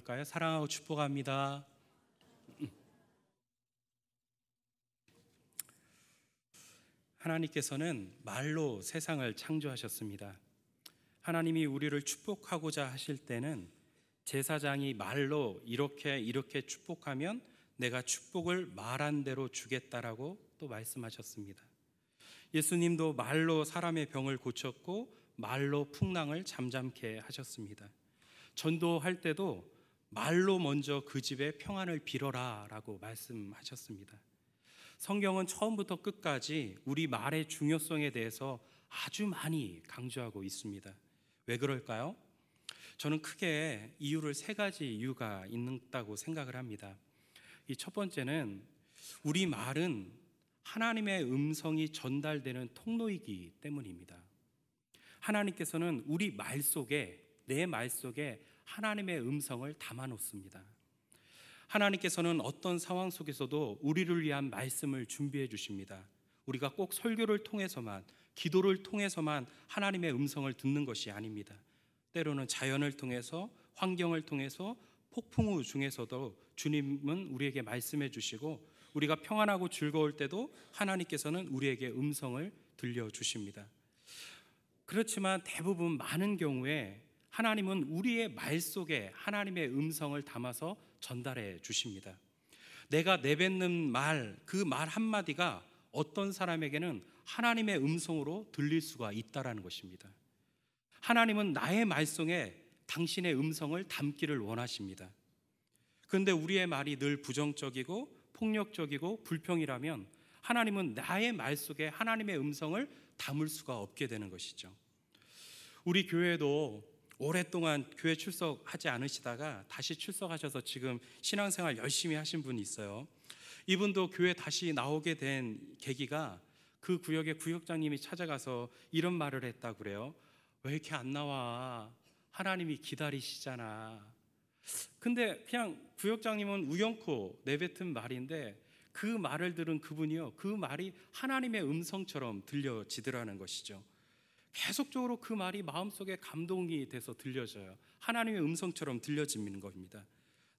사랑하고 축복합니다. 하나님께서는 말로 세상을 창조하셨습니다. 하나님이 우리를 축복하고자 하실 때는 제사장이 말로 이렇게 축복하면 내가 축복을 말한 대로 주겠다라고 또 말씀하셨습니다. 예수님도 말로 사람의 병을 고쳤고 말로 풍랑을 잠잠케 하셨습니다. 전도할 때도 말로 먼저 그 집에 평안을 빌어라 라고 말씀하셨습니다. 성경은 처음부터 끝까지 우리 말의 중요성에 대해서 아주 많이 강조하고 있습니다. 왜 그럴까요? 저는 크게 이유를 세 가지 이유가 있다고 생각을 합니다. 이 첫 번째는 우리 말은 하나님의 음성이 전달되는 통로이기 때문입니다. 하나님께서는 우리 말 속에, 내 말 속에 하나님의 음성을 담아 놓습니다. 하나님께서는 어떤 상황 속에서도 우리를 위한 말씀을 준비해 주십니다. 우리가 꼭 설교를 통해서만, 기도를 통해서만 하나님의 음성을 듣는 것이 아닙니다. 때로는 자연을 통해서, 환경을 통해서, 폭풍우 중에서도 주님은 우리에게 말씀해 주시고, 우리가 평안하고 즐거울 때도 하나님께서는 우리에게 음성을 들려주십니다. 그렇지만 대부분 많은 경우에 하나님은 우리의 말 속에 하나님의 음성을 담아서 전달해 주십니다. 내가 내뱉는 말, 그 말 한마디가 어떤 사람에게는 하나님의 음성으로 들릴 수가 있다는 것입니다. 하나님은 나의 말 속에 당신의 음성을 담기를 원하십니다. 그런데 우리의 말이 늘 부정적이고 폭력적이고 불평이라면 하나님은 나의 말 속에 하나님의 음성을 담을 수가 없게 되는 것이죠. 우리 교회도 오랫동안 교회 출석하지 않으시다가 다시 출석하셔서 지금 신앙생활 열심히 하신 분이 있어요. 이분도 교회 다시 나오게 된 계기가 그 구역의 구역장님이 찾아가서 이런 말을 했다고 그래요. 왜 이렇게 안 나와? 하나님이 기다리시잖아. 근데 그냥 구역장님은 우연코 내뱉은 말인데 그 말을 들은 그분이요, 그 말이 하나님의 음성처럼 들려지더라는 것이죠. 계속적으로 그 말이 마음속에 감동이 돼서 들려져요. 하나님의 음성처럼 들려지는 겁니다.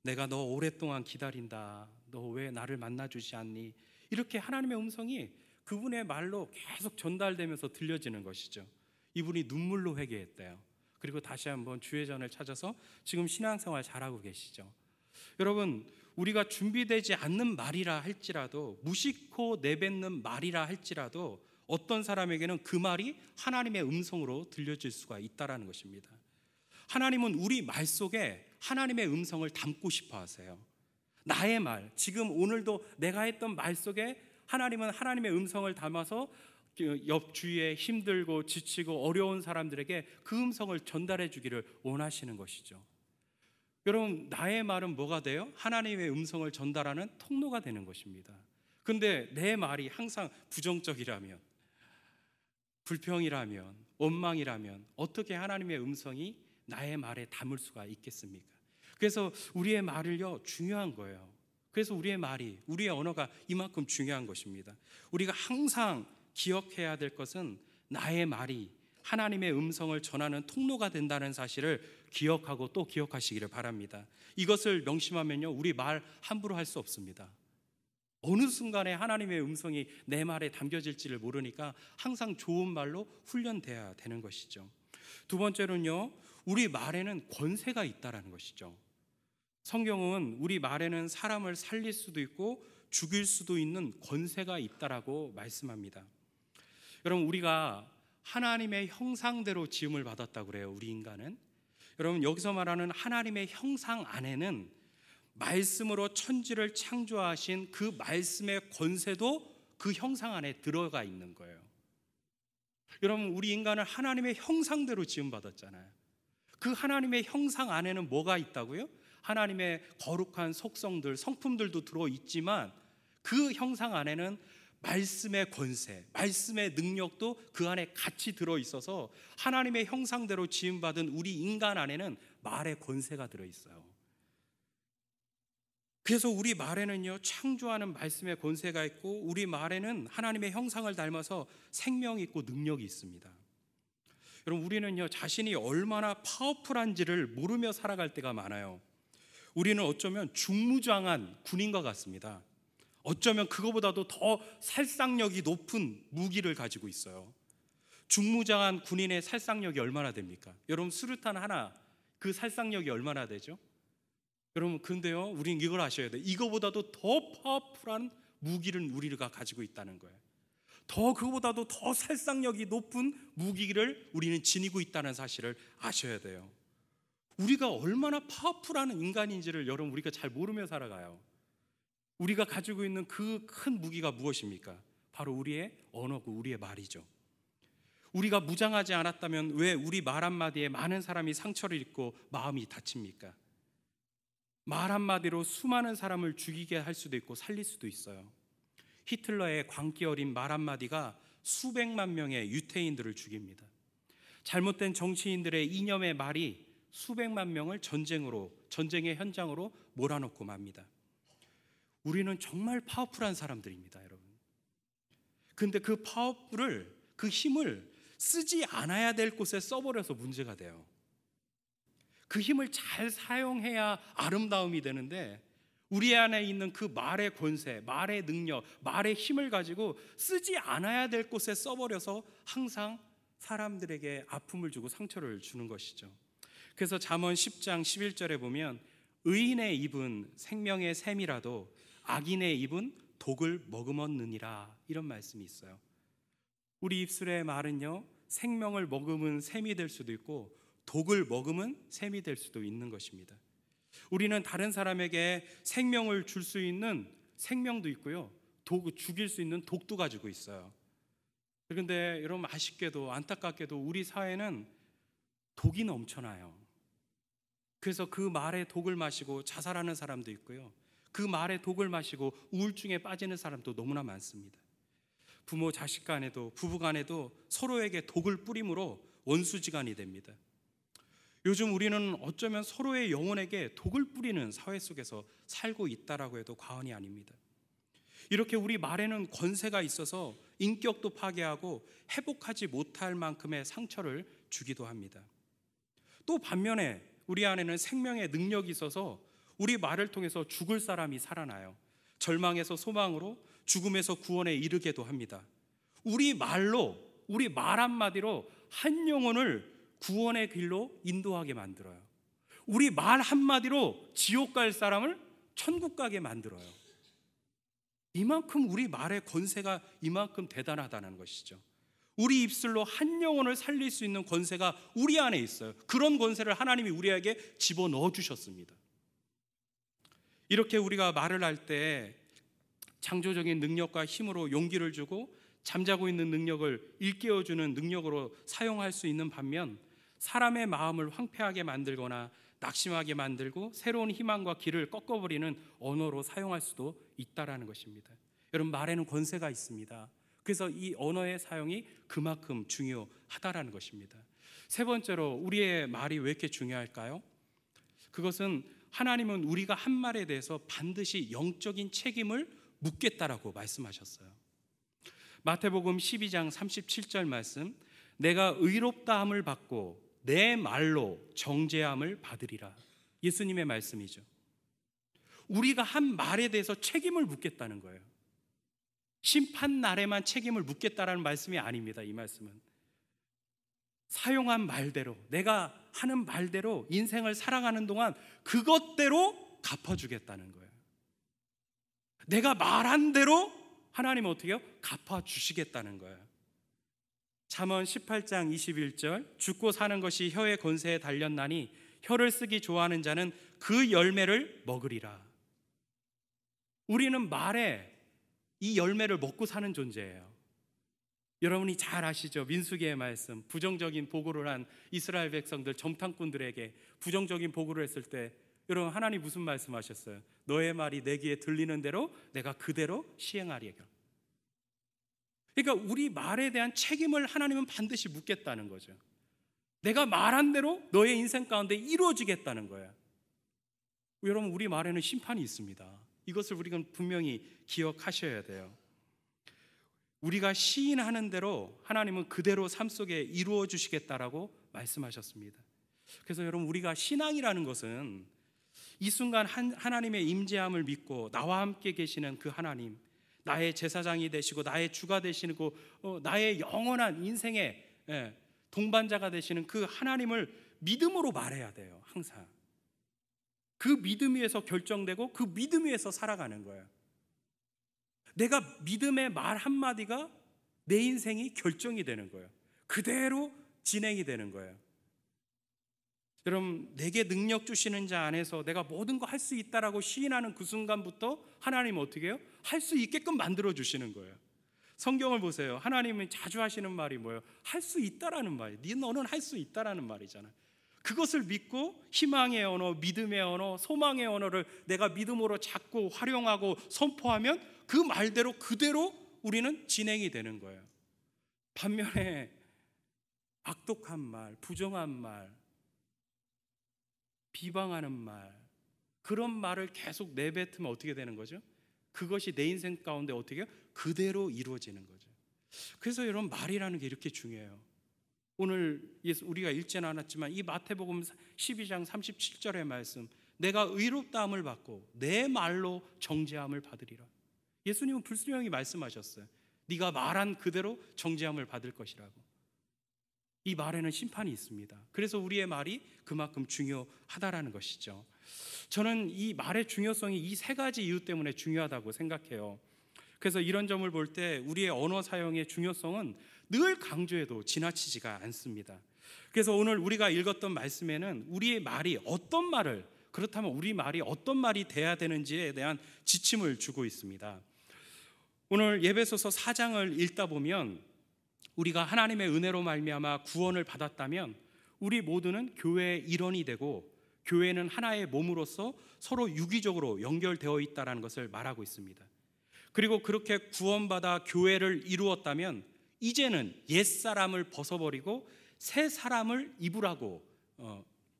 내가 너 오랫동안 기다린다. 너 왜 나를 만나주지 않니? 이렇게 하나님의 음성이 그분의 말로 계속 전달되면서 들려지는 것이죠. 이분이 눈물로 회개했대요. 그리고 다시 한번 주회전을 찾아서 지금 신앙생활 잘하고 계시죠. 여러분, 우리가 준비되지 않는 말이라 할지라도, 무심코 내뱉는 말이라 할지라도 어떤 사람에게는 그 말이 하나님의 음성으로 들려질 수가 있다는 것입니다. 하나님은 우리 말 속에 하나님의 음성을 담고 싶어 하세요. 나의 말, 지금 오늘도 내가 했던 말 속에 하나님은 하나님의 음성을 담아서 옆 주위에 힘들고 지치고 어려운 사람들에게 그 음성을 전달해 주기를 원하시는 것이죠. 여러분, 나의 말은 뭐가 돼요? 하나님의 음성을 전달하는 통로가 되는 것입니다. 근데 내 말이 항상 부정적이라면, 불평이라면, 원망이라면 어떻게 하나님의 음성이 나의 말에 담을 수가 있겠습니까? 그래서 우리의 말을요, 중요한 거예요. 그래서 우리의 말이, 우리의 언어가 이만큼 중요한 것입니다. 우리가 항상 기억해야 될 것은 나의 말이 하나님의 음성을 전하는 통로가 된다는 사실을 기억하고 또 기억하시기를 바랍니다. 이것을 명심하면요, 우리 말 함부로 할 수 없습니다. 어느 순간에 하나님의 음성이 내 말에 담겨질지를 모르니까 항상 좋은 말로 훈련돼야 되는 것이죠. 두 번째로는요, 우리 말에는 권세가 있다는 것이죠. 성경은 우리 말에는 사람을 살릴 수도 있고 죽일 수도 있는 권세가 있다라고 말씀합니다. 여러분, 우리가 하나님의 형상대로 지음을 받았다고 그래요. 우리 인간은. 여러분, 여기서 말하는 하나님의 형상 안에는 말씀으로 천지를 창조하신 그 말씀의 권세도 그 형상 안에 들어가 있는 거예요. 여러분, 우리 인간은 하나님의 형상대로 지음받았잖아요. 그 하나님의 형상 안에는 뭐가 있다고요? 하나님의 거룩한 속성들, 성품들도 들어있지만 그 형상 안에는 말씀의 권세, 말씀의 능력도 그 안에 같이 들어있어서 하나님의 형상대로 지음받은 우리 인간 안에는 말의 권세가 들어있어요. 그래서 우리 말에는요, 창조하는 말씀의 권세가 있고 우리 말에는 하나님의 형상을 닮아서 생명이 있고 능력이 있습니다. 여러분, 우리는요, 자신이 얼마나 파워풀한지를 모르며 살아갈 때가 많아요. 우리는 어쩌면 중무장한 군인과 같습니다. 어쩌면 그거보다도 더 살상력이 높은 무기를 가지고 있어요. 중무장한 군인의 살상력이 얼마나 됩니까? 여러분, 수류탄 하나 그 살상력이 얼마나 되죠? 여러분, 근데요, 우리는 이걸 아셔야 돼요. 이거보다도 더 파워풀한 무기를 우리가 가지고 있다는 거예요. 그거보다도 더 살상력이 높은 무기를 우리는 지니고 있다는 사실을 아셔야 돼요. 우리가 얼마나 파워풀한 인간인지를 여러분, 우리가 잘 모르며 살아가요. 우리가 가지고 있는 그 큰 무기가 무엇입니까? 바로 우리의 언어고 우리의 말이죠. 우리가 무장하지 않았다면 왜 우리 말 한마디에 많은 사람이 상처를 입고 마음이 다칩니까? 말 한마디로 수많은 사람을 죽이게 할 수도 있고 살릴 수도 있어요. 히틀러의 광기 어린 말 한마디가 수백만 명의 유태인들을 죽입니다. 잘못된 정치인들의 이념의 말이 수백만 명을 전쟁의 현장으로 몰아넣고 맙니다. 우리는 정말 파워풀한 사람들입니다, 여러분. 근데 그 파워풀을, 그 힘을 쓰지 않아야 될 곳에 써버려서 문제가 돼요. 그 힘을 잘 사용해야 아름다움이 되는데 우리 안에 있는 그 말의 권세, 말의 능력, 말의 힘을 가지고 쓰지 않아야 될 곳에 써버려서 항상 사람들에게 아픔을 주고 상처를 주는 것이죠. 그래서 잠언 10장 11절에 보면 의인의 입은 생명의 샘이라도 악인의 입은 독을 머금었느니라, 이런 말씀이 있어요. 우리 입술의 말은요, 생명을 머금은 샘이 될 수도 있고 독을 머금은 샘이 될 수도 있는 것입니다. 우리는 다른 사람에게 생명을 줄 수 있는 생명도 있고요, 죽일 수 있는 독도 가지고 있어요. 그런데 여러분, 아쉽게도 안타깝게도 우리 사회는 독이 넘쳐나요. 그래서 그 말에 독을 마시고 자살하는 사람도 있고요, 그 말에 독을 마시고 우울증에 빠지는 사람도 너무나 많습니다. 부모 자식 간에도 부부 간에도 서로에게 독을 뿌림으로 원수지간이 됩니다. 요즘 우리는 어쩌면 서로의 영혼에게 독을 뿌리는 사회 속에서 살고 있다라고 해도 과언이 아닙니다. 이렇게 우리 말에는 권세가 있어서 인격도 파괴하고 회복하지 못할 만큼의 상처를 주기도 합니다. 또 반면에 우리 안에는 생명의 능력이 있어서 우리 말을 통해서 죽을 사람이 살아나요. 절망에서 소망으로, 죽음에서 구원에 이르게도 합니다. 우리 말로, 우리 말 한마디로 한 영혼을 구원의 길로 인도하게 만들어요. 우리 말 한마디로 지옥 갈 사람을 천국 가게 만들어요. 이만큼 우리 말의 권세가 이만큼 대단하다는 것이죠. 우리 입술로 한 영혼을 살릴 수 있는 권세가 우리 안에 있어요. 그런 권세를 하나님이 우리에게 집어넣어 주셨습니다. 이렇게 우리가 말을 할 때 창조적인 능력과 힘으로 용기를 주고 잠자고 있는 능력을 일깨워주는 능력으로 사용할 수 있는 반면, 사람의 마음을 황폐하게 만들거나 낙심하게 만들고 새로운 희망과 길을 꺾어버리는 언어로 사용할 수도 있다라는 것입니다. 여러분, 말에는 권세가 있습니다. 그래서 이 언어의 사용이 그만큼 중요하다라는 것입니다. 세 번째로, 우리의 말이 왜 이렇게 중요할까요? 그것은 하나님은 우리가 한 말에 대해서 반드시 영적인 책임을 묻겠다라고 말씀하셨어요. 마태복음 12장 37절 말씀, 내가 의롭다함을 받고 내 말로 정죄함을 받으리라. 예수님의 말씀이죠. 우리가 한 말에 대해서 책임을 묻겠다는 거예요. 심판 날에만 책임을 묻겠다라는 말씀이 아닙니다. 이 말씀은 사용한 말대로, 내가 하는 말대로 인생을 살아가는 동안 그것대로 갚아주겠다는 거예요. 내가 말한 대로 하나님은 어떻게 해요? 갚아주시겠다는 거예요. 잠언 18장 21절, 죽고 사는 것이 혀의 권세에 달렸나니 혀를 쓰기 좋아하는 자는 그 열매를 먹으리라. 우리는 말에 이 열매를 먹고 사는 존재예요. 여러분이 잘 아시죠? 민수기의 말씀, 부정적인 보고를 한 이스라엘 백성들, 정탐꾼들에게 부정적인 보고를 했을 때 여러분, 하나님 무슨 말씀하셨어요? 너의 말이 내 귀에 들리는 대로 내가 그대로 시행하리라. 그러니까 우리 말에 대한 책임을 하나님은 반드시 묻겠다는 거죠. 내가 말한 대로 너의 인생 가운데 이루어지겠다는 거예요. 여러분, 우리 말에는 심판이 있습니다. 이것을 우리가 분명히 기억하셔야 돼요. 우리가 시인하는 대로 하나님은 그대로 삶 속에 이루어 주시겠다라고 말씀하셨습니다. 그래서 여러분, 우리가 신앙이라는 것은 이 순간 하나님의 임재함을 믿고 나와 함께 계시는 그 하나님, 나의 제사장이 되시고 나의 주가 되시고 나의 영원한 인생의 동반자가 되시는 그 하나님을 믿음으로 말해야 돼요. 항상 그 믿음 위에서 결정되고 그 믿음 위에서 살아가는 거예요. 내가 믿음의 말 한마디가 내 인생이 결정이 되는 거예요. 그대로 진행이 되는 거예요. 여러분, 내게 능력 주시는 자 안에서 내가 모든 거 할 수 있다라고 시인하는 그 순간부터 하나님은 어떻게 해요? 할 수 있게끔 만들어 주시는 거예요. 성경을 보세요. 하나님은 자주 하시는 말이 뭐예요? 할 수 있다라는 말이에요. 너는 할 수 있다라는 말이잖아요. 그것을 믿고 희망의 언어, 믿음의 언어, 소망의 언어를 내가 믿음으로 잡고 활용하고 선포하면 그 말대로 그대로 우리는 진행이 되는 거예요. 반면에 악독한 말, 부정한 말, 비방하는 말, 그런 말을 계속 내뱉으면 어떻게 되는 거죠? 그것이 내 인생 가운데 어떻게 해요? 그대로 이루어지는 거죠. 그래서 여러분, 말이라는 게 이렇게 중요해요. 오늘 우리가 읽지는 않았지만 이 마태복음 12장 37절의 말씀, 내가 의롭다함을 받고 내 말로 정죄함을 받으리라. 예수님은 분명히 말씀하셨어요. 네가 말한 그대로 정죄함을 받을 것이라고. 이 말에는 심판이 있습니다. 그래서 우리의 말이 그만큼 중요하다라는 것이죠. 저는 이 말의 중요성이 이 세 가지 이유 때문에 중요하다고 생각해요. 그래서 이런 점을 볼 때 우리의 언어 사용의 중요성은 늘 강조해도 지나치지가 않습니다. 그래서 오늘 우리가 읽었던 말씀에는 우리의 말이 어떤 말을, 그렇다면 우리 말이 어떤 말이 돼야 되는지에 대한 지침을 주고 있습니다. 오늘 에베소서 4장을 읽다 보면 우리가 하나님의 은혜로 말미암아 구원을 받았다면 우리 모두는 교회의 일원이 되고 교회는 하나의 몸으로서 서로 유기적으로 연결되어 있다는 것을 말하고 있습니다. 그리고 그렇게 구원받아 교회를 이루었다면 이제는 옛사람을 벗어버리고 새 사람을 입으라고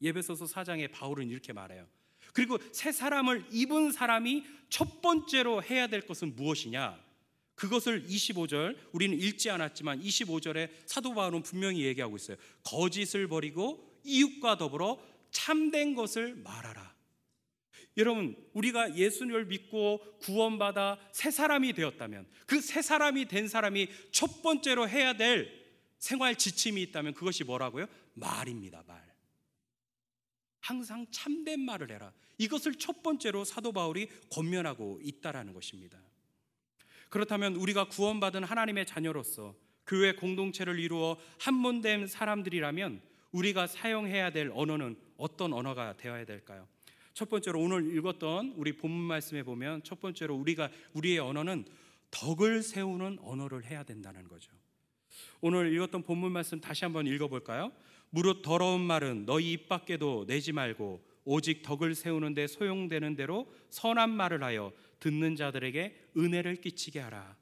에베소서 4장에 바울은 이렇게 말해요. 그리고 새 사람을 입은 사람이 첫 번째로 해야 될 것은 무엇이냐? 그것을 25절, 우리는 읽지 않았지만 25절에 사도 바울은 분명히 얘기하고 있어요. 거짓을 버리고 이웃과 더불어 참된 것을 말하라. 여러분, 우리가 예수님을 믿고 구원받아 새 사람이 되었다면 그 새 사람이 된 사람이 첫 번째로 해야 될 생활 지침이 있다면 그것이 뭐라고요? 말입니다. 말. 항상 참된 말을 해라. 이것을 첫 번째로 사도 바울이 권면하고 있다라는 것입니다. 그렇다면 우리가 구원받은 하나님의 자녀로서 교회 공동체를 이루어 한 몸 된 사람들이라면 우리가 사용해야 될 언어는 어떤 언어가 되어야 될까요? 첫 번째로 오늘 읽었던 우리 본문 말씀에 보면 첫 번째로 우리의 언어는 덕을 세우는 언어를 해야 된다는 거죠. 오늘 읽었던 본문 말씀 다시 한번 읽어볼까요? 무릇 더러운 말은 너희 입 밖에도 내지 말고 오직 덕을 세우는 데 소용되는 대로 선한 말을 하여 듣는 자들에게 은혜를 끼치게 하라.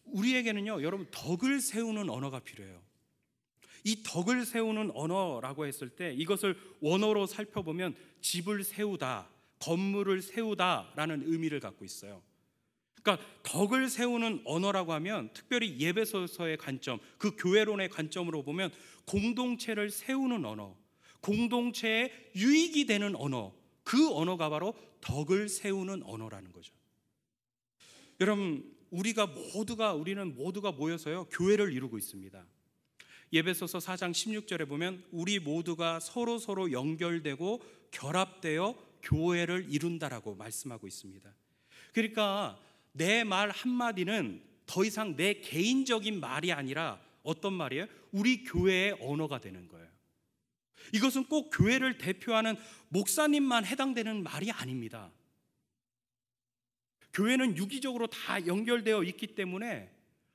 우리에게는요, 여러분, 덕을 세우는 언어가 필요해요. 이 덕을 세우는 언어라고 했을 때 이것을 원어로 살펴보면 집을 세우다, 건물을 세우다라는 의미를 갖고 있어요. 그러니까 덕을 세우는 언어라고 하면 특별히 에베소서의 관점, 그 교회론의 관점으로 보면 공동체를 세우는 언어, 공동체에 유익이 되는 언어, 그 언어가 바로 덕을 세우는 언어라는 거죠. 여러분, 우리는 모두가 모여서요 교회를 이루고 있습니다. 에베소서 4장 16절에 보면 우리 모두가 서로 연결되고 결합되어 교회를 이룬다라고 말씀하고 있습니다. 그러니까 내 말 한마디는 더 이상 내 개인적인 말이 아니라 어떤 말이에요? 우리 교회의 언어가 되는 거예요. 이것은 꼭 교회를 대표하는 목사님만 해당되는 말이 아닙니다. 교회는 유기적으로 다 연결되어 있기 때문에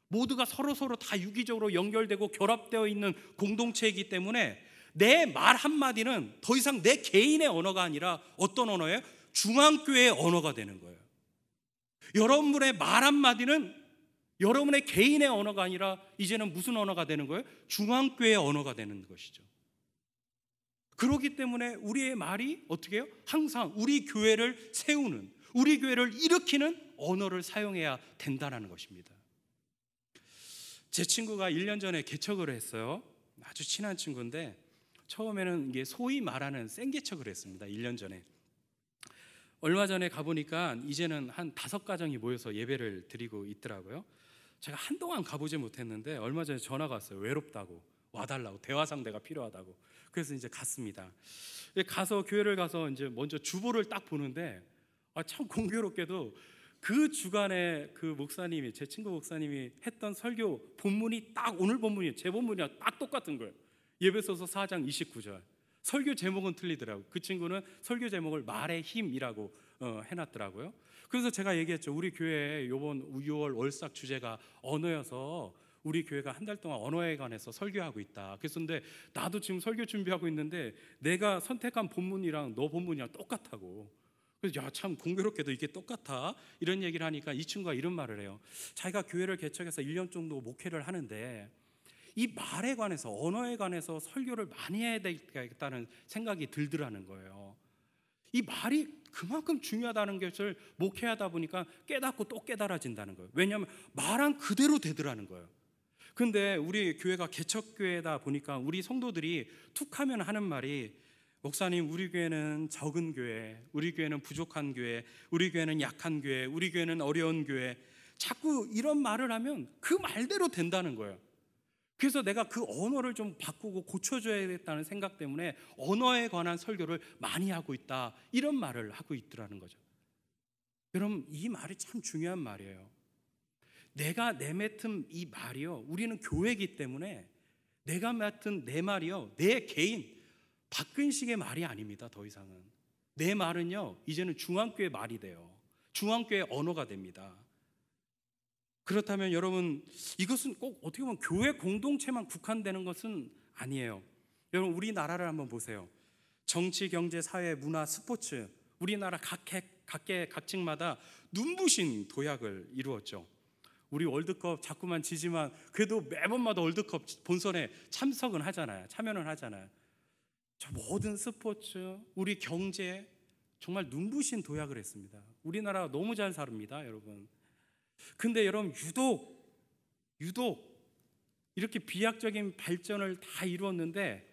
모두가 서로 다 유기적으로 연결되고 결합되어 있는 공동체이기 때문에 내 말 한마디는 더 이상 내 개인의 언어가 아니라 어떤 언어예요? 중앙교회의 언어가 되는 거예요. 여러분의 말 한마디는 여러분의 개인의 언어가 아니라 이제는 무슨 언어가 되는 거예요? 중앙교회의 언어가 되는 것이죠. 그렇기 때문에 우리의 말이 어떻게 해요? 항상 우리 교회를 세우는, 우리 교회를 일으키는 언어를 사용해야 된다는 것입니다. 제 친구가 1년 전에 개척을 했어요. 아주 친한 친구인데 처음에는 이게 소위 말하는 생개척을 했습니다. 1년 전에. 얼마 전에 가보니까 이제는 한 5가정이 모여서 예배를 드리고 있더라고요. 제가 한동안 가보지 못했는데 얼마 전에 전화가 왔어요. 외롭다고, 와달라고, 대화 상대가 필요하다고. 그래서 이제 갔습니다. 가서 교회를 가서 이제 먼저 주보를 딱 보는데 참 공교롭게도 그 주간에 그 목사님이, 제 친구 목사님이 했던 설교 본문이 딱 오늘 본문이 제 본문이랑 딱 똑같은 거예요. 예배소서 4장 29절. 설교 제목은 틀리더라고요. 그 친구는 설교 제목을 말의 힘이라고 해놨더라고요. 그래서 제가 얘기했죠. 우리 교회 이번 6월 월삭 주제가 언어여서 우리 교회가 한 달 동안 언어에 관해서 설교하고 있다. 그랬는데 나도 지금 설교 준비하고 있는데 내가 선택한 본문이랑 너 본문이랑 똑같다고. 그래서 야, 참 공교롭게도 이게 똑같아. 이런 얘기를 하니까 이 친구가 이런 말을 해요. 자기가 교회를 개척해서 1년 정도 목회를 하는데 이 말에 관해서, 언어에 관해서 설교를 많이 해야 되겠다는 생각이 들더라는 거예요. 이 말이 그만큼 중요하다는 것을 목회하다 보니까 깨닫고 또 깨달아진다는 거예요. 왜냐하면 말한 그대로 되더라는 거예요. 근데 우리 교회가 개척교회다 보니까 우리 성도들이 툭 하면 하는 말이, 목사님 우리 교회는 적은 교회, 우리 교회는 부족한 교회, 우리 교회는 약한 교회, 우리 교회는 어려운 교회, 자꾸 이런 말을 하면 그 말대로 된다는 거예요. 그래서 내가 그 언어를 좀 바꾸고 고쳐줘야겠다는 생각 때문에 언어에 관한 설교를 많이 하고 있다, 이런 말을 하고 있더라는 거죠. 여러분, 이 말이 참 중요한 말이에요. 내가 내맡은 이 말이요, 우리는 교회이기 때문에 내가 맡은 내 말이요, 내 개인 박근식의 말이 아닙니다. 더 이상은 내 말은요 이제는 중앙교회 말이 돼요. 중앙교회 언어가 됩니다. 그렇다면 여러분, 이것은 꼭 어떻게 보면 교회 공동체만 국한되는 것은 아니에요. 여러분, 우리나라를 한번 보세요. 정치, 경제, 사회, 문화, 스포츠, 우리나라 각층마다 눈부신 도약을 이루었죠. 우리 월드컵 자꾸만 지지만 그래도 매번마다 월드컵 본선에 참석은 하잖아요. 참여는 하잖아요. 저 모든 스포츠, 우리 경제 정말 눈부신 도약을 했습니다. 우리나라 너무 잘 삽니다, 여러분. 근데 여러분, 유독 이렇게 비약적인 발전을 다 이루었는데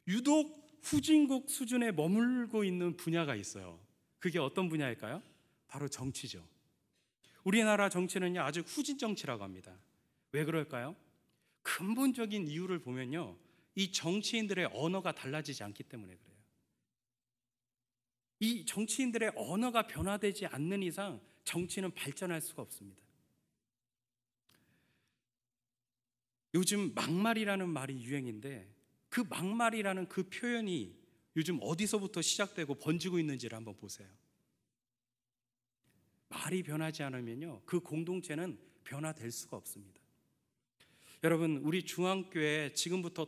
유독 후진국 수준에 머물고 있는 분야가 있어요. 그게 어떤 분야일까요? 바로 정치죠. 우리나라 정치는요 아주 후진 정치라고 합니다. 왜 그럴까요? 근본적인 이유를 보면요, 이 정치인들의 언어가 달라지지 않기 때문에 그래요. 이 정치인들의 언어가 변화되지 않는 이상 정치는 발전할 수가 없습니다. 요즘 막말이라는 말이 유행인데 그 막말이라는 그 표현이 요즘 어디서부터 시작되고 번지고 있는지를 한번 보세요. 말이 변하지 않으면요 그 공동체는 변화될 수가 없습니다. 여러분, 우리 중앙교회 지금보다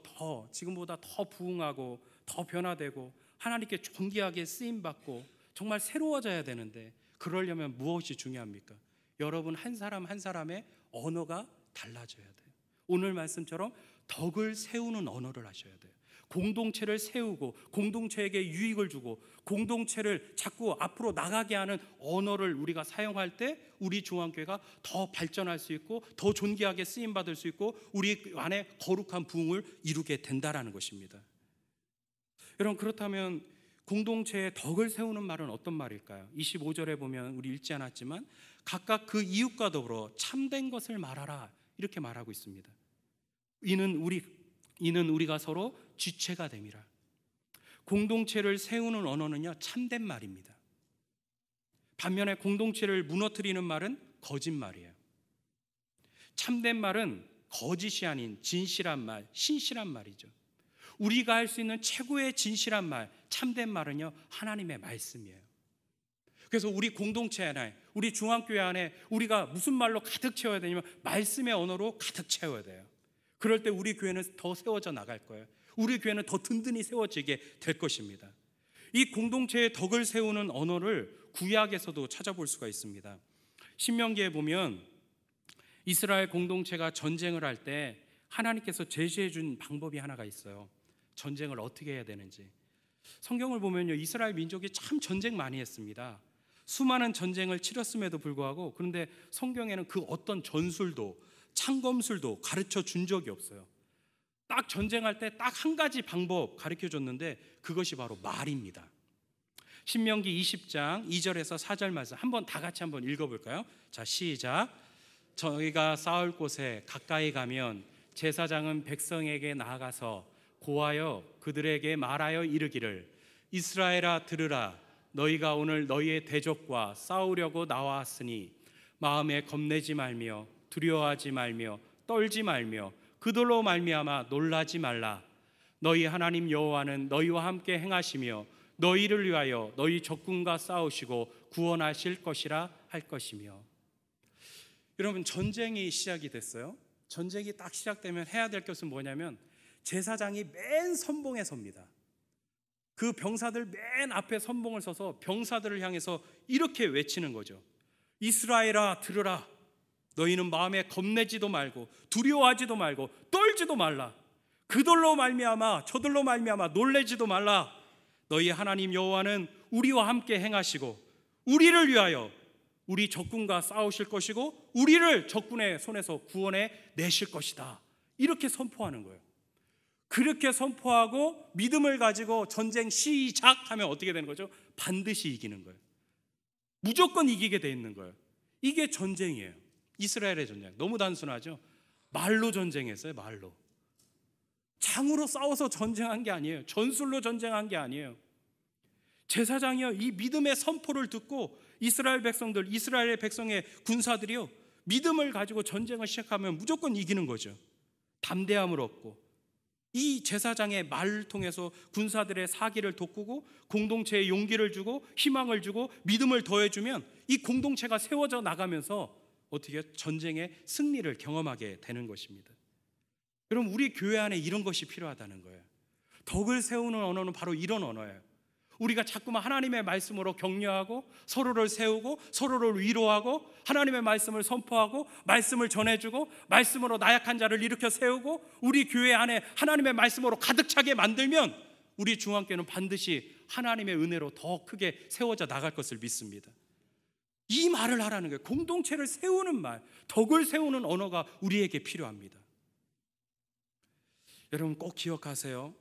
더 부흥하고 더 변화되고 하나님께 존귀하게 쓰임받고 정말 새로워져야 되는데, 그러려면 무엇이 중요합니까? 여러분 한 사람 한 사람의 언어가 달라져야 돼요. 오늘 말씀처럼 덕을 세우는 언어를 하셔야 돼요. 공동체를 세우고 공동체에게 유익을 주고 공동체를 자꾸 앞으로 나가게 하는 언어를 우리가 사용할 때 우리 중앙교회가 더 발전할 수 있고 더 존귀하게 쓰임받을 수 있고 우리 안에 거룩한 부흥을 이루게 된다라는 것입니다. 여러분, 그렇다면 공동체의 덕을 세우는 말은 어떤 말일까요? 25절에 보면 우리 읽지 않았지만 각각 그 이웃과 더불어 참된 것을 말하라, 이렇게 말하고 있습니다. 이는 우리가 서로 지체가 됨이라. 공동체를 세우는 언어는요 참된 말입니다. 반면에 공동체를 무너뜨리는 말은 거짓말이에요. 참된 말은 거짓이 아닌 진실한 말, 신실한 말이죠. 우리가 할 수 있는 최고의 진실한 말, 참된 말은요 하나님의 말씀이에요. 그래서 우리 공동체 안에, 우리 중앙교회 안에 우리가 무슨 말로 가득 채워야 되냐면 말씀의 언어로 가득 채워야 돼요. 그럴 때 우리 교회는 더 세워져 나갈 거예요. 우리 교회는 더 든든히 세워지게 될 것입니다. 이 공동체의 덕을 세우는 언어를 구약에서도 찾아볼 수가 있습니다. 신명기에 보면 이스라엘 공동체가 전쟁을 할 때 하나님께서 제시해 준 방법이 하나가 있어요. 전쟁을 어떻게 해야 되는지. 성경을 보면요 이스라엘 민족이 참 전쟁 많이 했습니다. 수많은 전쟁을 치렀음에도 불구하고 그런데 성경에는 그 어떤 전술도 창검술도 가르쳐 준 적이 없어요. 딱 전쟁할 때 딱 한 가지 방법 가르쳐 줬는데 그것이 바로 말입니다. 신명기 20장 2절에서 4절 말씀 한번 다 같이 한번 읽어볼까요? 자, 시작. 저희가 싸울 곳에 가까이 가면 제사장은 백성에게 나아가서 고하여 그들에게 말하여 이르기를 이스라엘아 들으라 너희가 오늘 너희의 대적과 싸우려고 나왔으니 마음에 겁내지 말며 두려워하지 말며 떨지 말며 그들로 말미암아 놀라지 말라. 너희 하나님 여호와는 너희와 함께 행하시며 너희를 위하여 너희 적군과 싸우시고 구원하실 것이라 할 것이며. 여러분, 전쟁이 시작이 됐어요. 전쟁이 딱 시작되면 해야 될 것은 뭐냐면 제사장이 맨 선봉에 섭니다. 그 병사들 맨 앞에 선봉을 서서 병사들을 향해서 이렇게 외치는 거죠. 이스라엘아 들으라. 너희는 마음에 겁내지도 말고 두려워하지도 말고 떨지도 말라. 그들로 말미암아 저들로 말미암아 놀래지도 말라. 너희 하나님 여호와는 우리와 함께 행하시고 우리를 위하여 우리 적군과 싸우실 것이고 우리를 적군의 손에서 구원해 내실 것이다. 이렇게 선포하는 거예요. 그렇게 선포하고 믿음을 가지고 전쟁 시작하면 어떻게 되는 거죠? 반드시 이기는 거예요. 무조건 이기게 돼 있는 거예요. 이게 전쟁이에요. 이스라엘의 전쟁. 너무 단순하죠? 말로 전쟁했어요. 말로. 창으로 싸워서 전쟁한 게 아니에요. 전술로 전쟁한 게 아니에요. 제사장이요, 이 믿음의 선포를 듣고 이스라엘 백성들, 이스라엘의 백성의 군사들이요, 믿음을 가지고 전쟁을 시작하면 무조건 이기는 거죠. 담대함을 얻고 이 제사장의 말을 통해서 군사들의 사기를 돋구고 공동체에 용기를 주고 희망을 주고 믿음을 더해주면 이 공동체가 세워져 나가면서 어떻게 전쟁의 승리를 경험하게 되는 것입니다. 여러분, 우리 교회 안에 이런 것이 필요하다는 거예요. 덕을 세우는 언어는 바로 이런 언어예요. 우리가 자꾸만 하나님의 말씀으로 격려하고 서로를 세우고 서로를 위로하고 하나님의 말씀을 선포하고 말씀을 전해주고 말씀으로 나약한 자를 일으켜 세우고 우리 교회 안에 하나님의 말씀으로 가득 차게 만들면 우리 중앙교회는 반드시 하나님의 은혜로 더 크게 세워져 나갈 것을 믿습니다. 이 말을 하라는 거예요. 공동체를 세우는 말, 덕을 세우는 언어가 우리에게 필요합니다. 여러분 꼭 기억하세요.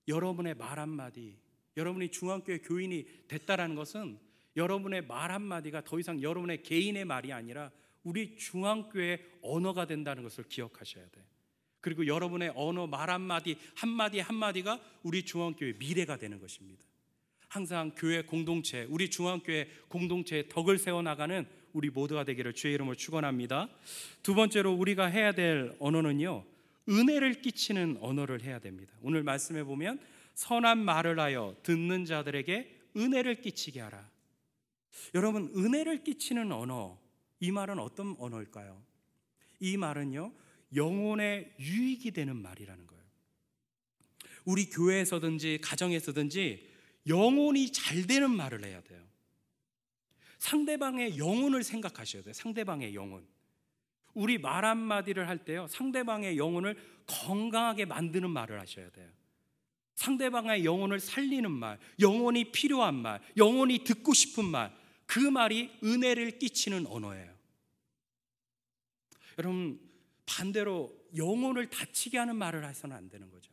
여러분의 말 한마디, 여러분이 중앙교회 교인이 됐다라는 것은 여러분의 말 한마디가 더 이상 여러분의 개인의 말이 아니라 우리 중앙교회의 언어가 된다는 것을 기억하셔야 돼요. 그리고 여러분의 언어 말 한마디 한마디가 우리 중앙교회의 미래가 되는 것입니다. 항상 교회 공동체, 우리 중앙교회 공동체의 덕을 세워나가는 우리 모두가 되기를 주의 이름으로 축원합니다. 두 번째로 우리가 해야 될 언어는요, 은혜를 끼치는 언어를 해야 됩니다. 오늘 말씀해 보면 선한 말을 하여 듣는 자들에게 은혜를 끼치게 하라. 여러분, 은혜를 끼치는 언어, 이 말은 어떤 언어일까요? 이 말은요, 영혼에 유익이 되는 말이라는 거예요. 우리 교회에서든지 가정에서든지 영혼이 잘 되는 말을 해야 돼요. 상대방의 영혼을 생각하셔야 돼요. 상대방의 영혼. 우리 말 한마디를 할 때요, 상대방의 영혼을 건강하게 만드는 말을 하셔야 돼요. 상대방의 영혼을 살리는 말, 영혼이 필요한 말, 영혼이 듣고 싶은 말, 그 말이 은혜를 끼치는 언어예요. 여러분, 반대로 영혼을 다치게 하는 말을 해서는 안 되는 거죠.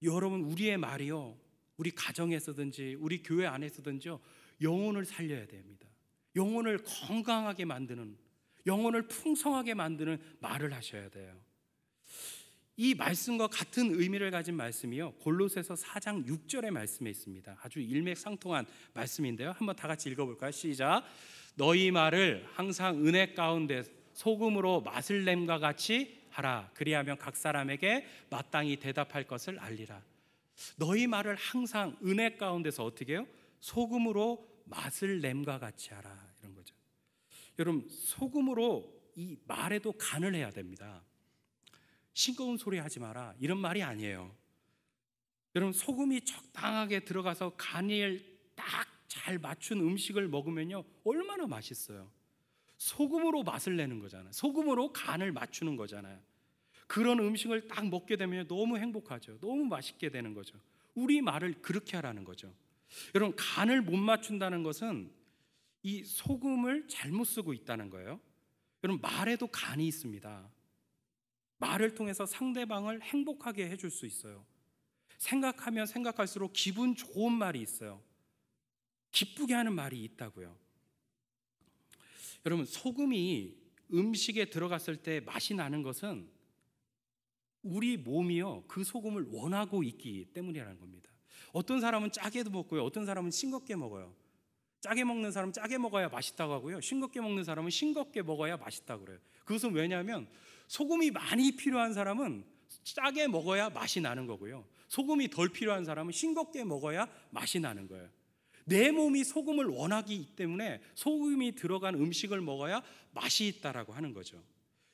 여러분, 우리의 말이요, 우리 가정에서든지 우리 교회 안에서든지요, 영혼을 살려야 됩니다. 영혼을 건강하게 만드는, 영혼을 풍성하게 만드는 말을 하셔야 돼요. 이 말씀과 같은 의미를 가진 말씀이요, 골로새서 4장 6절의 말씀에 있습니다. 아주 일맥상통한 말씀인데요, 한번 다 같이 읽어볼까요? 시작. 너희 말을 항상 은혜 가운데 소금으로 맛을 냄과 같이 하라. 그리하면 각 사람에게 마땅히 대답할 것을 알리라. 너희 말을 항상 은혜 가운데서 어떻게 해요? 소금으로 맛을 냄과 같이 하라, 이런 거죠. 여러분, 소금으로 이 말에도 간을 해야 됩니다. 싱거운 소리 하지 마라, 이런 말이 아니에요. 여러분, 소금이 적당하게 들어가서 간을 딱 잘 맞춘 음식을 먹으면요, 얼마나 맛있어요. 소금으로 맛을 내는 거잖아요. 소금으로 간을 맞추는 거잖아요. 그런 음식을 딱 먹게 되면 너무 행복하죠. 너무 맛있게 되는 거죠. 우리 말을 그렇게 하라는 거죠. 여러분, 간을 못 맞춘다는 것은 이 소금을 잘못 쓰고 있다는 거예요. 여러분, 말에도 간이 있습니다. 말을 통해서 상대방을 행복하게 해줄 수 있어요. 생각하면 생각할수록 기분 좋은 말이 있어요. 기쁘게 하는 말이 있다고요. 여러분, 소금이 음식에 들어갔을 때 맛이 나는 것은 우리 몸이요 그 소금을 원하고 있기 때문이라는 겁니다. 어떤 사람은 짜게도 먹고요, 어떤 사람은 싱겁게 먹어요. 짜게 먹는 사람은 짜게 먹어야 맛있다고 하고요, 싱겁게 먹는 사람은 싱겁게 먹어야 맛있다고 그래요. 그것은 왜냐하면 소금이 많이 필요한 사람은 짜게 먹어야 맛이 나는 거고요, 소금이 덜 필요한 사람은 싱겁게 먹어야 맛이 나는 거예요. 내 몸이 소금을 원하기 때문에 소금이 들어간 음식을 먹어야 맛이 있다라고 하는 거죠.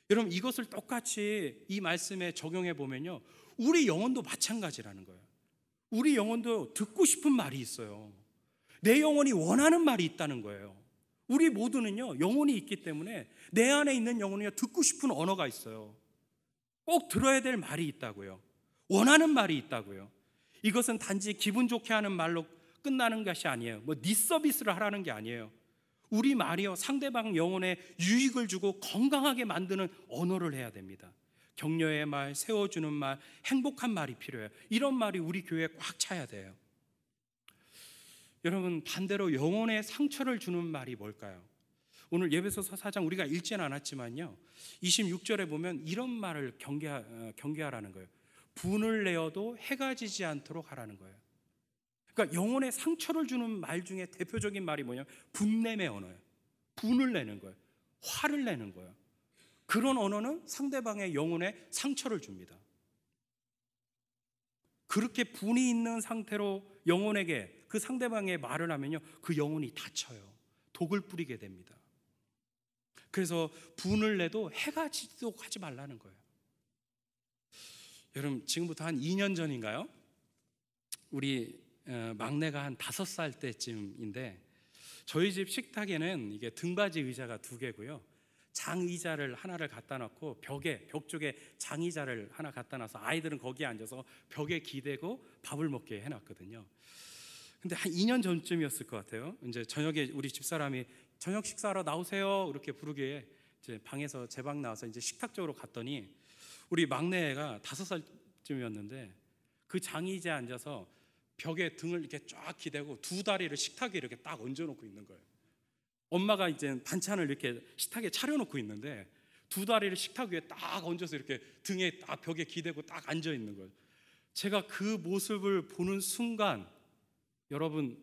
여러분, 이것을 똑같이 이 말씀에 적용해 보면요, 우리 영혼도 마찬가지라는 거예요. 우리 영혼도 듣고 싶은 말이 있어요. 내 영혼이 원하는 말이 있다는 거예요. 우리 모두는요 영혼이 있기 때문에 내 안에 있는 영혼이 듣고 싶은 언어가 있어요. 꼭 들어야 될 말이 있다고요. 원하는 말이 있다고요. 이것은 단지 기분 좋게 하는 말로 끝나는 것이 아니에요. 네 서비스를 하라는 게 아니에요. 우리 말이요 상대방 영혼에 유익을 주고 건강하게 만드는 언어를 해야 됩니다. 격려의 말, 세워주는 말, 행복한 말이 필요해요. 이런 말이 우리 교회에 꽉 차야 돼요. 여러분, 반대로 영혼에 상처를 주는 말이 뭘까요? 오늘 예배소서 4장 우리가 읽지는 않았지만요 26절에 보면 이런 말을 경계하라는 거예요. 분을 내어도 해가 지지 않도록 하라는 거예요. 그러니까 영혼에 상처를 주는 말 중에 대표적인 말이 뭐냐면 분냄의 언어예요. 분을 내는 거예요. 화를 내는 거예요. 그런 언어는 상대방의 영혼에 상처를 줍니다. 그렇게 분이 있는 상태로 영혼에게 그 상대방의 말을 하면요 그 영혼이 다쳐요. 독을 뿌리게 됩니다. 그래서 분을 내도 해가 지도록 하지 말라는 거예요. 여러분, 지금부터 한 2년 전인가요? 우리 막내가 한 5살 때쯤인데 저희 집 식탁에는 이게 등받이 의자가 2개고요 장의자를 하나를 갖다 놓고 벽 쪽에 장의자를 하나 갖다 놔서 아이들은 거기에 앉아서 벽에 기대고 밥을 먹게 해놨거든요. 근데 한 2년 전쯤이었을 것 같아요. 이제 저녁에 우리 집사람이 저녁 식사하러 나오세요 이렇게 부르기에 이제 방에서 제 방 나와서 이제 식탁 쪽으로 갔더니 우리 막내가 5살쯤이었는데 그 장의자에 앉아서 벽에 등을 이렇게 쫙 기대고 2다리를 식탁에 이렇게 딱 얹어놓고 있는 거예요. 엄마가 이제 반찬을 이렇게 식탁에 차려놓고 있는데 2다리를 식탁 위에 딱 얹어서 이렇게 등에 딱 벽에 기대고 딱 앉아 있는 거예요. 제가 그 모습을 보는 순간 여러분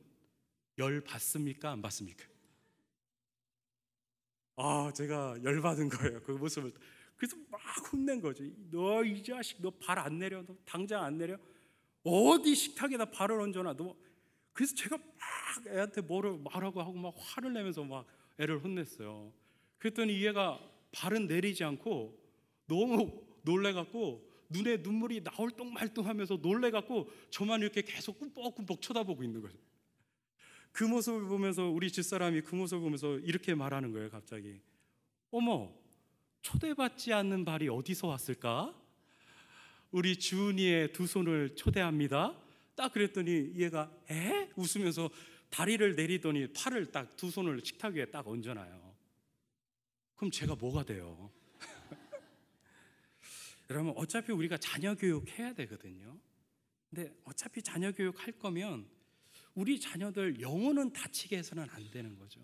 열 받습니까? 안 받습니까? 제가 열 받은 거예요. 그 모습을. 그래서 막 혼낸 거죠. 너 이 자식, 너 발 안 내려? 너 당장 안 내려? 어디 식탁에다 발을 얹어놔? 너. 그래서 제가 막 애한테 뭐를 말하고 하고 막 화를 내면서 막 애를 혼냈어요. 그랬더니 얘가 발은 내리지 않고 너무 놀래갖고 눈에 눈물이 나올 똥말똥하면서 놀래갖고 저만 이렇게 계속 꿈뻑꿈뻑 쳐다보고 있는 거예요. 그 모습을 보면서 우리 집사람이 그 모습을 보면서 이렇게 말하는 거예요. 갑자기 어머, 초대받지 않는 발이 어디서 왔을까? 우리 주은이의 2손을 초대합니다. 딱 그랬더니 얘가 에? 웃으면서 다리를 내리더니 팔을 딱 2손을 식탁 위에 딱 얹어놔요. 그럼 제가 뭐가 돼요? 여러분, 어차피 우리가 자녀 교육해야 되거든요. 근데 어차피 자녀 교육할 거면 우리 자녀들 영혼은 다치게 해서는 안 되는 거죠.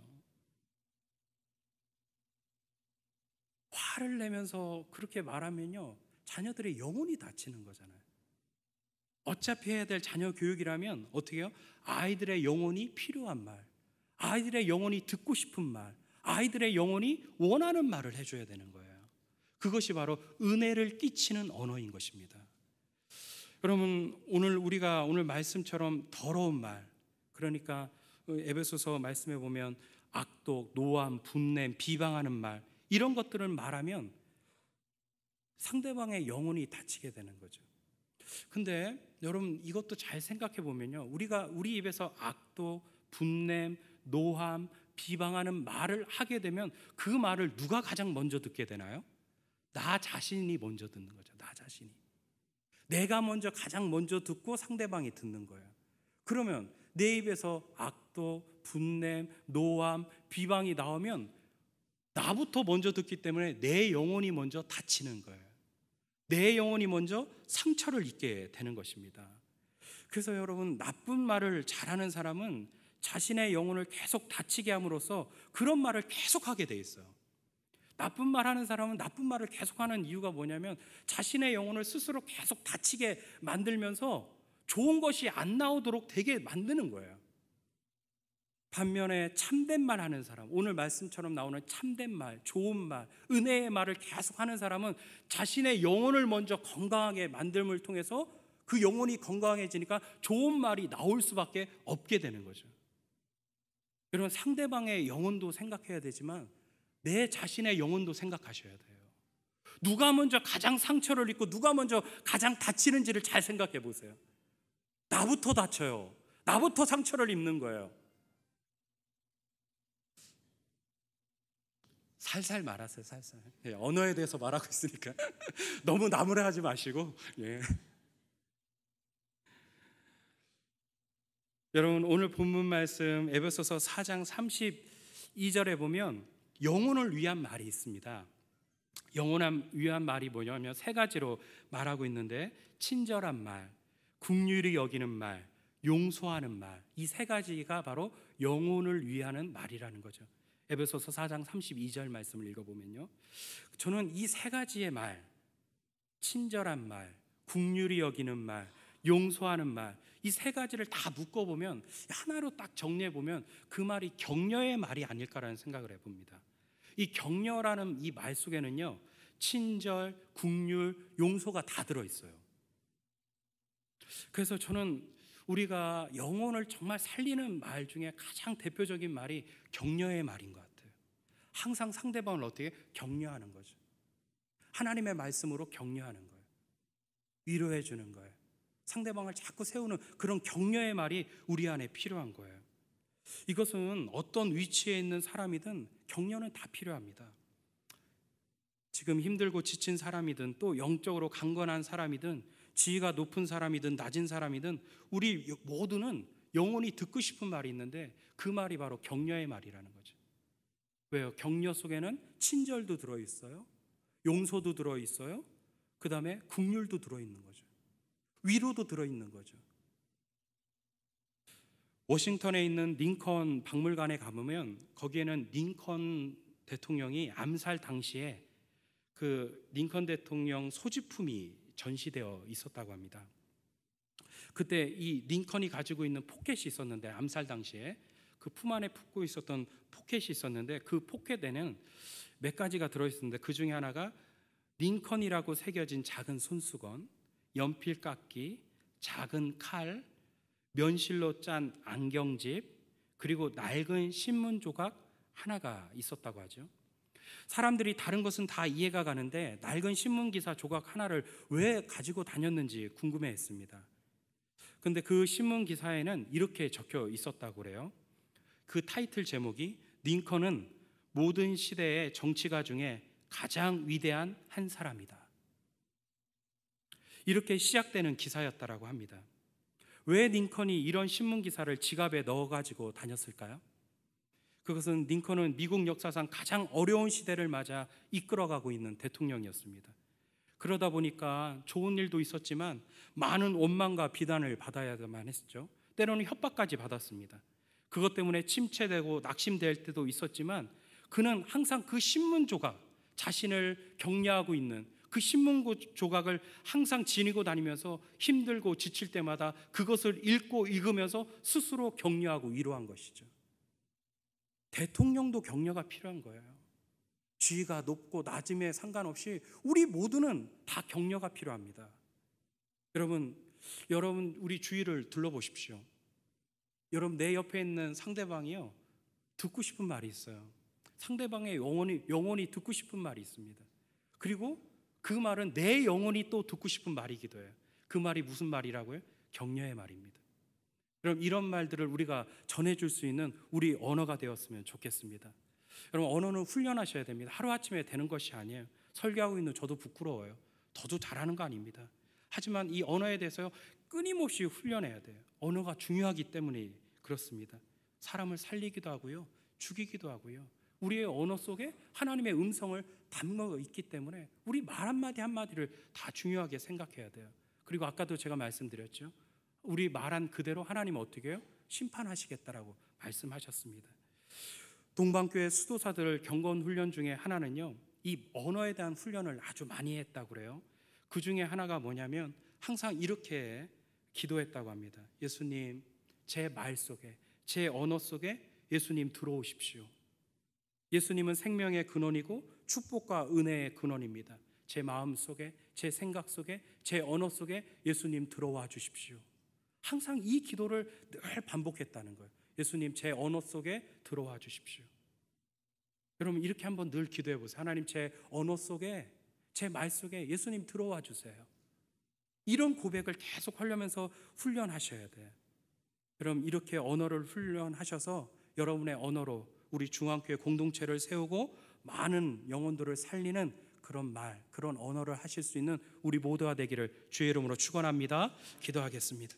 화를 내면서 그렇게 말하면요 자녀들의 영혼이 다치는 거잖아요. 어차피 해야 될 자녀 교육이라면 어떻게 해요? 아이들의 영혼이 필요한 말, 아이들의 영혼이 듣고 싶은 말, 아이들의 영혼이 원하는 말을 해줘야 되는 거예요. 그것이 바로 은혜를 끼치는 언어인 것입니다. 여러분, 우리가 오늘 말씀처럼 더러운 말, 그러니까 에베소서 말씀에 보면 악독, 노함, 분냄, 비방하는 말, 이런 것들을 말하면 상대방의 영혼이 다치게 되는 거죠. 근데 여러분, 이것도 잘 생각해 보면요 우리 입에서 악독, 분냄, 노함, 비방하는 말을 하게 되면 그 말을 누가 가장 먼저 듣게 되나요? 나 자신이 먼저 듣는 거죠. 나 자신이. 내가 가장 먼저 듣고 상대방이 듣는 거예요. 그러면 내 입에서 악독, 분냄, 노함, 비방이 나오면 나부터 먼저 듣기 때문에 내 영혼이 먼저 다치는 거예요. 내 영혼이 먼저 상처를 입게 되는 것입니다. 그래서 여러분, 나쁜 말을 잘하는 사람은 자신의 영혼을 계속 다치게 함으로써 그런 말을 계속하게 돼 있어요. 나쁜 말 하는 사람은 나쁜 말을 계속하는 이유가 뭐냐면 자신의 영혼을 스스로 계속 다치게 만들면서 좋은 것이 안 나오도록 되게 만드는 거예요. 반면에 참된 말 하는 사람, 오늘 말씀처럼 나오는 참된 말, 좋은 말, 은혜의 말을 계속 하는 사람은 자신의 영혼을 먼저 건강하게 만듦을 통해서 그 영혼이 건강해지니까 좋은 말이 나올 수밖에 없게 되는 거죠. 여러분, 상대방의 영혼도 생각해야 되지만 내 자신의 영혼도 생각하셔야 돼요. 누가 먼저 가장 상처를 입고 누가 먼저 가장 다치는지를 잘 생각해 보세요. 나부터 다쳐요. 나부터 상처를 입는 거예요. 살살 말하세요. 살살. 예, 언어에 대해서 말하고 있으니까 너무 나무라하지 마시고. 예. 여러분, 오늘 본문 말씀 에베소서 4장 32절에 보면 영혼을 위한 말이 있습니다. 영혼을 위한 말이 뭐냐면 세 가지로 말하고 있는데, 친절한 말, 긍휼히 여기는 말, 용서하는 말, 이 세 가지가 바로 영혼을 위하는 말이라는 거죠. 에베소서 4장 32절 말씀을 읽어보면요, 저는 이 세 가지의 말, 친절한 말, 긍휼히 여기는 말, 용서하는 말, 이 세 가지를 다 묶어보면, 하나로 딱 정리해보면 그 말이 격려의 말이 아닐까라는 생각을 해봅니다. 이 격려라는 이 말 속에는요, 친절, 긍휼, 용서가 다 들어있어요. 그래서 저는 우리가 영혼을 정말 살리는 말 중에 가장 대표적인 말이 격려의 말인 것 같아요. 항상 상대방을 어떻게 격려하는 거죠. 하나님의 말씀으로 격려하는 거예요. 위로해 주는 거예요. 상대방을 자꾸 세우는 그런 격려의 말이 우리 안에 필요한 거예요. 이것은 어떤 위치에 있는 사람이든 격려는 다 필요합니다. 지금 힘들고 지친 사람이든 또 영적으로 강건한 사람이든 지위가 높은 사람이든 낮은 사람이든 우리 모두는 영혼이 듣고 싶은 말이 있는데 그 말이 바로 격려의 말이라는 거죠. 왜요? 격려 속에는 친절도 들어있어요. 용서도 들어있어요. 그 다음에 긍휼도 들어있는 거죠. 위로도 들어있는 거죠. 워싱턴에 있는 링컨 박물관에 가보면 거기에는 링컨 대통령이 암살 당시에 그 링컨 대통령 소지품이 전시되어 있었다고 합니다. 그때 이 링컨이 가지고 있는 포켓이 있었는데, 암살 당시에 그 품 안에 품고 있었던 포켓이 있었는데, 그 포켓에는 몇 가지가 들어있었는데 그 중에 하나가 링컨이라고 새겨진 작은 손수건, 연필깎이, 작은 칼, 면실로 짠 안경집, 그리고 낡은 신문 조각 하나가 있었다고 하죠. 사람들이 다른 것은 다 이해가 가는데 낡은 신문기사 조각 하나를 왜 가지고 다녔는지 궁금해했습니다. 그런데 그 신문기사에는 이렇게 적혀 있었다고 그래요. 그 타이틀 제목이 링컨은 모든 시대의 정치가 중에 가장 위대한 한 사람이다. 이렇게 시작되는 기사였다라고 합니다. 왜 링컨이 이런 신문기사를 지갑에 넣어가지고 다녔을까요? 그것은 링컨은 미국 역사상 가장 어려운 시대를 맞아 이끌어가고 있는 대통령이었습니다. 그러다 보니까 좋은 일도 있었지만 많은 원망과 비난을 받아야만 했죠. 때로는 협박까지 받았습니다. 그것 때문에 침체되고 낙심될 때도 있었지만 그는 항상 그 신문 조각, 자신을 격려하고 있는 그 신문 조각을 항상 지니고 다니면서 힘들고 지칠 때마다 그것을 읽고 읽으면서 스스로 격려하고 위로한 것이죠. 대통령도 격려가 필요한 거예요. 지위가 높고 낮음에 상관없이 우리 모두는 다 격려가 필요합니다. 여러분 우리 주위를 둘러보십시오. 여러분, 내 옆에 있는 상대방이요, 듣고 싶은 말이 있어요. 상대방의 영혼이 듣고 싶은 말이 있습니다. 그리고 그 말은 내 영혼이 또 듣고 싶은 말이기도 해요. 그 말이 무슨 말이라고요? 격려의 말입니다. 그럼 이런 말들을 우리가 전해줄 수 있는 우리 언어가 되었으면 좋겠습니다. 여러분, 언어는 훈련하셔야 됩니다. 하루아침에 되는 것이 아니에요. 설교하고 있는 저도 부끄러워요. 저도 잘하는 거 아닙니다. 하지만 이 언어에 대해서 끊임없이 훈련해야 돼요. 언어가 중요하기 때문에 그렇습니다. 사람을 살리기도 하고요, 죽이기도 하고요. 우리의 언어 속에 하나님의 음성을 담고 있기 때문에 우리 말 한마디 한마디를 다 중요하게 생각해야 돼요. 그리고 아까도 제가 말씀드렸죠. 우리 말한 그대로 하나님은 어떻게 해요? 심판하시겠다라고 말씀하셨습니다. 동방교회 수도사들 경건 훈련 중에 하나는요, 이 언어에 대한 훈련을 아주 많이 했다고 그래요. 그 중에 하나가 뭐냐면 항상 이렇게 기도했다고 합니다. 예수님, 제 말 속에, 제 언어 속에 예수님 들어오십시오. 예수님은 생명의 근원이고 축복과 은혜의 근원입니다. 제 마음 속에, 제 생각 속에, 제 언어 속에 예수님 들어와 주십시오. 항상 이 기도를 늘 반복했다는 거예요. 예수님, 제 언어 속에 들어와 주십시오. 여러분, 이렇게 한번 늘 기도해 보세요. 하나님, 제 언어 속에, 제 말 속에 예수님 들어와 주세요. 이런 고백을 계속 하려면서 훈련하셔야 돼요. 그럼 이렇게 언어를 훈련하셔서 여러분의 언어로 우리 중앙교회 공동체를 세우고 많은 영혼들을 살리는 그런 말, 그런 언어를 하실 수 있는 우리 모두가 되기를 주의 이름으로 축원합니다. 기도하겠습니다.